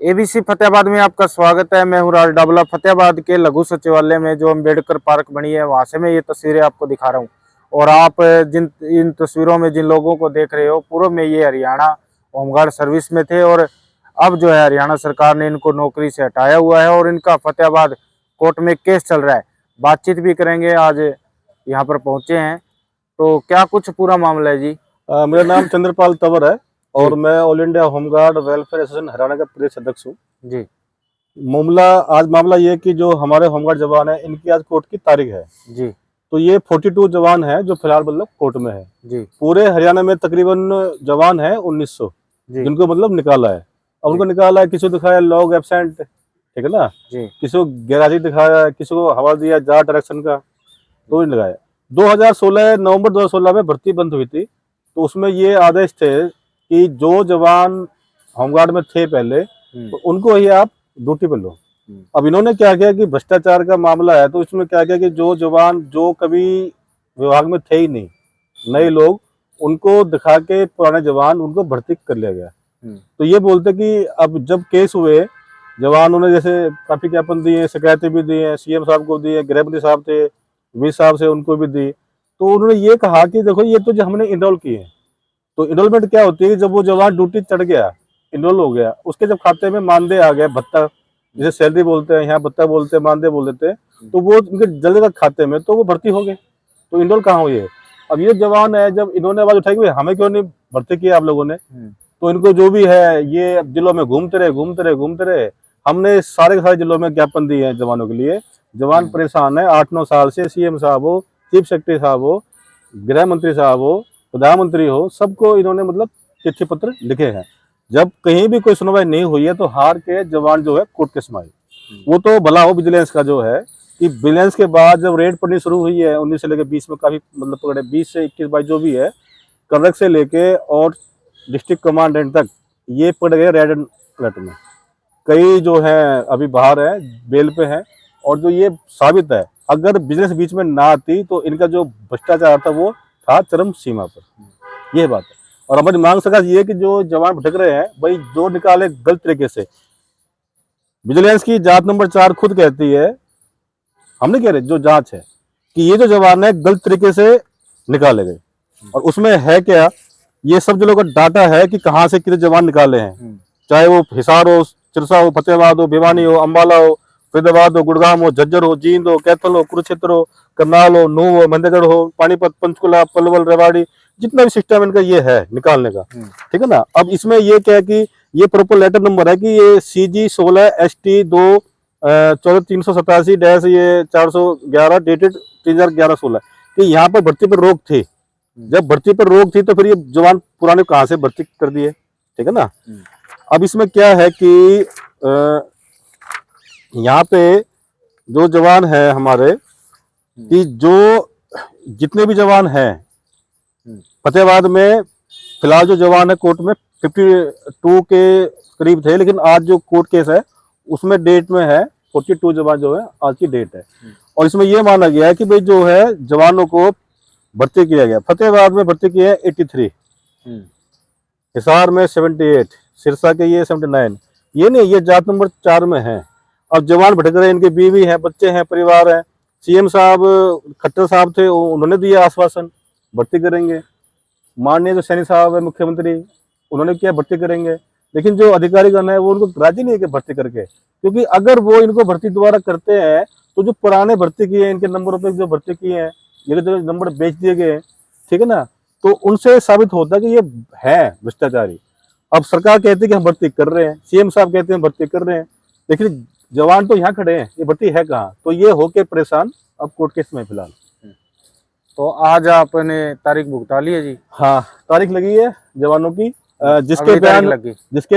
ABC Fatehabad में आपका स्वागत है। मैं हूं राज डाबला। फतेहाबाद के लघु सचिवालय में जो अम्बेडकर पार्क बनी है वहां से मैं ये तस्वीरें आपको दिखा रहा हूं। और आप जिन इन तस्वीरों में जिन लोगों को देख रहे हो, पूर्व में ये हरियाणा होमगार्ड सर्विस में थे और अब जो है हरियाणा सरकार ने इनको नौकरी से हटाया हुआ है और इनका फतेहाबाद कोर्ट में केस चल रहा है। बातचीत भी करेंगे। आज यहाँ पर पहुंचे हैं तो क्या कुछ पूरा मामला है जी? मेरा नाम चंद्रपाल तंवर है और मैं all India home guard welfare association Haryana का प्रदेश अध्यक्ष हूँ जी। मामला ये कि जो हमारे होमगार्ड जवान है, इनकी आज कोर्ट की तारीख है जी। तो ये 42 जवान है जो फिलहाल मतलब कोर्ट में है जी। पूरे हरियाणा में तकरीबन जवान है 1900 जिनको मतलब निकाला है। अब उनको निकाला है, किसी को दिखाया लॉग एब्सेंट, ठीक है ना जी। किसी को गैरहाजिर दिखाया है, किसी को हवा दिया जाट डायरेक्शन का, तो लगाया। 2016 नवंबर 2016 में भर्ती बंद हुई थी तो उसमें ये आदेश थे कि जो जवान होमगार्ड में थे पहले तो उनको ही आप ड्यूटी पे लो। अब इन्होंने क्या किया कि भ्रष्टाचार का मामला है तो इसमें क्या किया कि जो जवान जो कभी विभाग में थे ही नहीं, नए लोग, उनको दिखा के पुराने जवान उनको भर्ती कर लिया गया। तो ये बोलते कि अब जब केस हुए, जवानों ने जैसे काफी ज्ञापन दिए, शिकायतें भी दी हैं, सीएम साहब को दी है, गृह मंत्री साहब थे, वी साहब से उनको भी दी, तो उन्होंने ये कहा कि देखो ये तो जो हमने इनरोल किए हैं, तो इनरोलमेंट क्या होती है, जब वो जवान ड्यूटी चढ़ गया, इनरोल हो गया, उसके जब खाते में मानदेय आ गया, भत्ता, जिसे सैलरी बोलते हैं, यहाँ भत्ता बोलते हैं, मानदेय बोल देते हैं, तो वो उनके जल्दी तक खाते में, तो वो भर्ती हो गए। तो इनरोल कहाँ हुई है? अब ये जवान है, जब इन्होंने आवाज उठाई कि हमें क्यों नहीं भर्ती किया आप लोगों ने, तो इनको जो भी है ये जिलों में घूमते रहे। हमने सारे के सारे जिलों में ज्ञापन दिए हैं जवानों के लिए। जवान परेशान है 8-9 साल से। सीएम साहब हो, चीफ सेक्रेटरी साहब हो, गृह मंत्री साहब हो, प्रधानमंत्री हो, सबको इन्होंने मतलब चिट्ठी पत्र लिखे हैं। जब कहीं भी कोई सुनवाई नहीं हुई है तो हार के जवान जो है कोर्ट के समाये। वो तो भला हो विजिलेंस का जो है कि विजिलेंस के बाद जब रेड पड़नी शुरू हुई है 19 से लेकर 20 में, काफी मतलब पकड़े, 20 से 21-22 जो भी है, कर्नल से लेके और डिस्ट्रिक्ट कमांडेंट तक ये पड़ गए रेड अलर्ट में। कई जो है अभी बाहर है, बेल पे है, और जो ये साबित है अगर बिजनेस बीच में ना आती तो इनका जो भ्रष्टाचार था वो था चरम सीमा पर। यह बात है। और हमारी मांग सरकार ये है कि जो जवान भटक रहे हैं भाई, जो निकाले गलत तरीके से। विजिलेंस की जांच नंबर 4 खुद कहती है, हम नहीं कह रहे, जो जांच है, कि ये जो जवान है गलत तरीके से निकाले गए। और उसमें है क्या, ये सब जिलों का डाटा है कि कहाँ से कितने जवान निकाले हैं, चाहे वो हिसार हो, सिरसा हो, फतेहाबाद हो, भिवानी हो, अम्बाला हो, फरीदाबाद हो, गुड़गांव हो, झज्जर हो, जींद हो, कैथल हो, कुरुक्षेत्र हो, करनाल हो, नूह हो, महेंद्रगढ़ हो, पानीपत, पंचकुला, पलवल, रेवाड़ी, जितना भी सिस्टम इनका ये है निकालने का, ठीक है ना। अब इसमें ये क्या है कि ये प्रॉपर लेटर नंबर है कि ये CG16ST2 14,387 ये 411 डेटेड 3/11/16 कि यहाँ पर भर्ती पर रोक थी। जब भर्ती पर रोक थी तो फिर ये जवान पुराने कहाँ से भर्ती कर दिए, ठीक है ना। अब इसमें क्या है कि यहाँ पे जो जवान है हमारे, कि जो जितने भी जवान हैं फतेहाबाद में, फिलहाल जो जवान है कोर्ट में 52 के करीब थे, लेकिन आज जो कोर्ट केस है उसमें डेट में है 42 जवान जो है आज की डेट है। और इसमें यह माना गया है कि भाई जो है जवानों को भर्ती किया गया, फतेहाबाद में भर्ती किया है 83, हिसार में 78, सिरसा के ये 79, ये नहीं, ये जात नंबर 4 में है। अब जवान भटक रहे, इनके बीवी हैं, बच्चे हैं, परिवार है। सीएम साहब खट्टर साहब थे, उन्होंने दिया आश्वासन भर्ती करेंगे। माननीय जो सैनी साहब है मुख्यमंत्री, उन्होंने किया भर्ती करेंगे, लेकिन जो अधिकारीगण है वो उनको राजी नहीं है कि भर्ती करके, क्योंकि अगर वो इनको भर्ती दोबारा करते हैं तो जो पुराने भर्ती किए हैं, इनके नंबरों पे जो भर्ती किए हैं, ये जो नंबर बेच दिए गए, ठीक है ना, तो उनसे साबित होता है कि ये है भ्रष्टाचारी। अब सरकार कहती है कि हम भर्ती कर रहे हैं, सीएम साहब कहते हैं भर्ती कर रहे हैं, लेकिन जवान तो यहाँ खड़े हैं, ये भर्ती है कहाँ? तो ये होके परेशान अब कोर्ट केस में फिलहाल। तो आज आपने तारीख भुगता ली है जी? हाँ, तारीख लगी है जवानों की। जिसके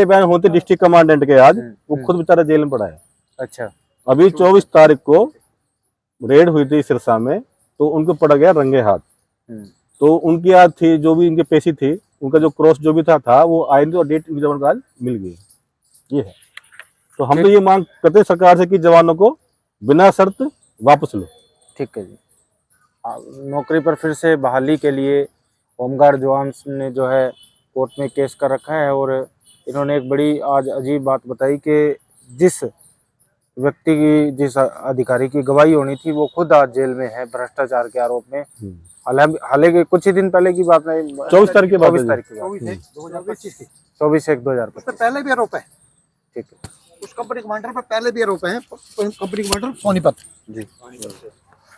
बयान होते डिस्ट्रिक्ट कमांडेंट के आज, वो खुद बेचारा जेल में पड़ा है। अच्छा। अभी 24 तारीख को रेड हुई थी सिरसा में, तो उनको पड़ गया रंगे हाथ। तो उनकी आज थी, जो भी इनकी पेशी थी, उनका जो क्रॉस जो भी था वो आईएनडी और डेट जवान का आज मिल गई। ये है। तो हम तो ये मांग करते हैं सरकार से कि जवानों को बिना शर्त वापस लो। ठीक है जी। नौकरी पर फिर से बहाली के लिए होमगार्ड जवान ने जो है कोर्ट में केस कर रखा है और इन्होंने एक बड़ी आज अजीब बात बताई कि जिस व्यक्ति की, जिस अधिकारी की गवाही होनी थी, वो खुद आज जेल में है भ्रष्टाचार के आरोप में। हालांकि कुछ ही दिन पहले की बात नहीं, 24 तारीख की बात है 24 तारीख की बात, 24/1/2025। पहले भी आरोप है, ठीक है। उस कंपनी कमांडर पर पहले भी आरोप है, कंपनी कमांडर सोनीपत जी,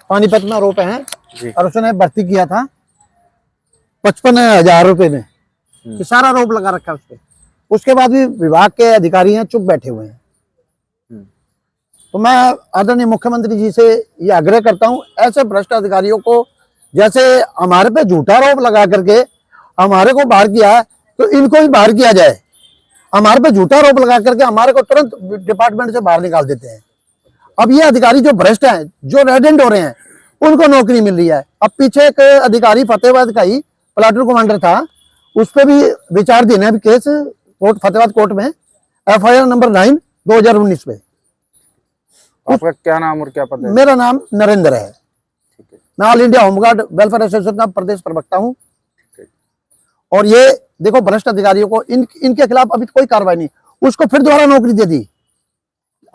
पानीपत में आरोप है जी। और उसने भर्ती किया था 55,000 रुपए में। ये सारा आरोप लगा रखा है उस पे। उसके बाद भी विभाग के अधिकारी हैं चुप बैठे हुए हैं। तो मैं आदरणीय मुख्यमंत्री जी से ये आग्रह करता हूं, ऐसे भ्रष्ट अधिकारियों को, जैसे हमारे पे झूठा आरोप लगा करके हमारे को बाहर किया है, तो इनको भी बाहर किया जाए। हमारे पे झूठा आरोप लगा करके हमारे को तुरंत डिपार्टमेंट से बाहर निकाल देते हैं। अब ये अधिकारी जो भ्रष्ट हैं, जो रेडेंट हो रहे हैं, उनको नौकरी मिल रही है। अब पीछे एक अधिकारी फतेहाबाद का ही प्लाटून कमांडर था, उस पर भी विचार देना है अभी केस कोर्ट, फतेहाबाद कोर्ट में FIR नंबर 9 2019 पे। आपका क्या नाम और क्या पद है? मेरा नाम नरेंद्र है। ठीक है। मैं all India home guard welfare association का प्रदेश प्रवक्ता हूँ। और ये देखो भ्रष्ट अधिकारियों को इनके खिलाफ अभी कोई कार्रवाई नहीं, उसको फिर दोबारा नौकरी दे दी।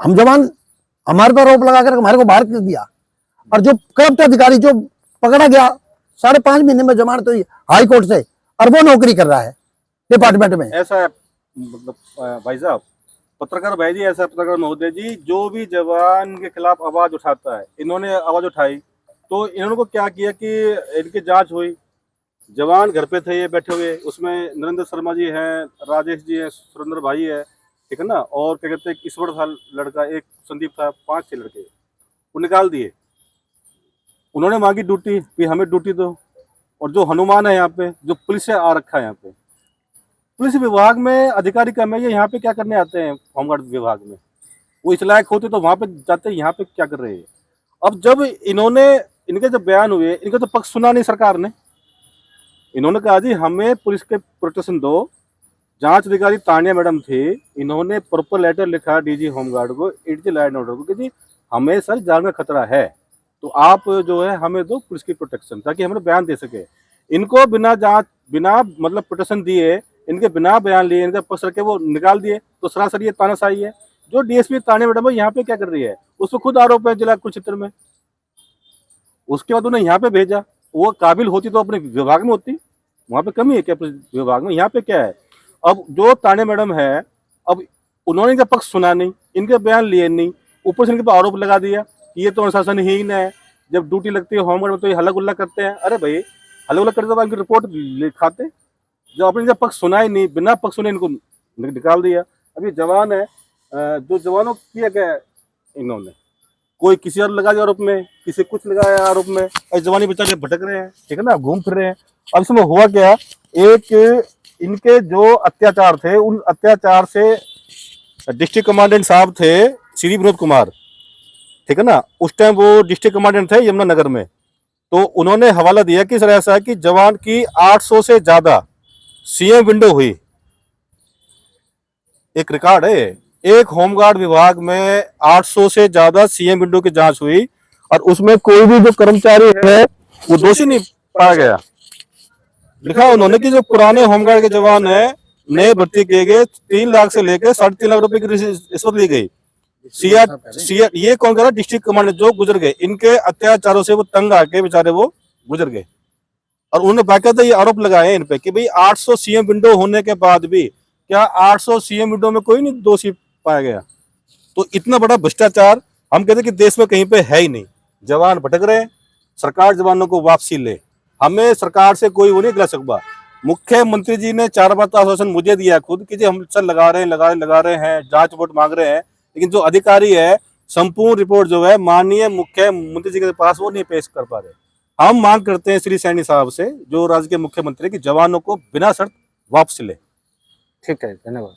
हम जवान, हमारे पर आरोप लगाकर हमारे को बाहर कर दिया। और जो करप्ट अधिकारी जो पकड़ा गया 5.5 महीने में जमानत हुई हाई कोर्ट से, और वो नौकरी कर रहा है डिपार्टमेंट में। ऐसा है, मतलब भाई साहब, पत्रकार भाई जी, ऐसा पत्रकार महोदय जी, जो भी जवान के खिलाफ आवाज उठाता है, इन्होंने आवाज उठाई तो इन्होंने को क्या किया कि इनकी जांच हुई। जवान घर पे थे ये बैठे हुए, उसमें नरेंद्र शर्मा जी हैं, राजेश जी हैं, सुरेंद्र भाई है, ठीक है ना, और क्या कहते हैं ईश्वर था लड़का, एक संदीप था, 5-6 लड़के वो निकाल दिए। उन्होंने मांगी ड्यूटी कि हमें ड्यूटी दो। और जो हनुमान है यहाँ पे, जो पुलिस से आ रखा है यहाँ पे, पुलिस विभाग में अधिकारी कम है, ये यहाँ पे क्या करने आते हैं होमगार्ड विभाग में? वो इस लायक होते तो वहां पे जाते, यहाँ पे क्या कर रहे हैं? अब जब इनके जब बयान हुए, इनका तो पक्ष सुना नहीं सरकार ने। इन्होंने कहा जी हमें पुलिस के प्रोटेक्शन दो। जांच अधिकारी तानिया मैडम थी, इन्होंने प्रॉपर लेटर लिखा DG होमगार्ड को, इट लैंड ऑर्डर को, कि जी हमें सर जान का खतरा है, तो आप जो है हमें दो पुलिस की प्रोटेक्शन, ताकि हमें बयान दे सके। इनको बिना जांच, बिना मतलब प्रोटेक्शन दिए, इनके बिना बयान लिए, इनका पक्ष रखे वो निकाल दिए, तो सरासर ये तानाशाही है। जो DSP तानिया मैडम है यहाँ पे क्या कर रही है, उसको खुद आरोप है जिला कुरुक्षेत्र में। उसके बाद उन्हें यहाँ पे भेजा। वो काबिल होती तो अपने विभाग में होती, वहां पे कमी है क्या विभाग में? यहाँ पे क्या है? अब जो तानिया मैडम है, अब उन्होंने इनका पक्ष सुना नहीं, इनके बयान लिए नहीं, ऊपर से इनके पर आरोप लगा दिया कि ये तो अनुशासनहीन है। जब ड्यूटी लगती है होमगार्ड में तो ये हल्ला गुल्ला करते हैं। अरे भाई, हल्ला गुल्ला करते तो इनकी रिपोर्ट लिखाते। जब आपने इनका पक्ष सुना ही नहीं, बिना पक्ष सुने इनको निकाल दिया। अभी जवान है, जो जवानों को किया क्या है इन्होंने, कोई किसी और लगा दिया आरोप में, किसी कुछ लगाया आरोप में, और जवानी बेचारे भटक रहे हैं, ठीक है ना, घूम फिर रहे हैं। अब इसमें हुआ क्या, एक इनके जो अत्याचार थे, उन अत्याचार से डिस्ट्रिक्ट कमांडेंट साहब थे श्री विनोद कुमार, ठीक है ना, उस टाइम वो डिस्ट्रिक्ट कमांडेंट थे यमुनानगर में। तो उन्होंने हवाला दिया कि सर ऐसा है कि जवान की 800 से ज्यादा CM विंडो हुई। एक रिकॉर्ड है, एक होमगार्ड विभाग में 800 से ज्यादा CM विंडो की जांच हुई, और उसमें कोई भी जो कर्मचारी है वो दोषी नहीं पाया गया। लिखा उन्होंने कि जो पुराने होमगार्ड के जवान है, नए भर्ती किए गए, 3 लाख से लेकर 3.5 लाख रुपए की रिश्वत ली गई। सीआर ये कौन कर रहा? डिस्ट्रिक्ट कमांडर जो गुजर गए, इनके अत्याचारों से वो तंग आके बेचारे वो गुजर गए। और उन्होंने बाकायदा ये आरोप लगाए इन पे कि भाई 800 CM विंडो होने के बाद भी क्या 800 CM विंडो में कोई नहीं दोषी पाया गया? तो इतना बड़ा भ्रष्टाचार हम कहते कि देश में कहीं पे है ही नहीं। जवान भटक रहे हैं, सरकार जवानों को वापसी ले। हमें सरकार से कोई वो नहीं गिला सकता। मुख्यमंत्री जी ने 4 बार का आश्वासन मुझे दिया खुद कि जी हम सर लगा रहे हैं, जांच रिपोर्ट मांग रहे हैं, लेकिन जो अधिकारी है संपूर्ण रिपोर्ट जो है माननीय मुख्यमंत्री जी के पास वो नहीं पेश कर पा रहे। हम मांग करते हैं श्री सैनी साहब से, जो राज्य के मुख्यमंत्री, की जवानों को बिना शर्त वापसी ले। ठीक है, धन्यवाद।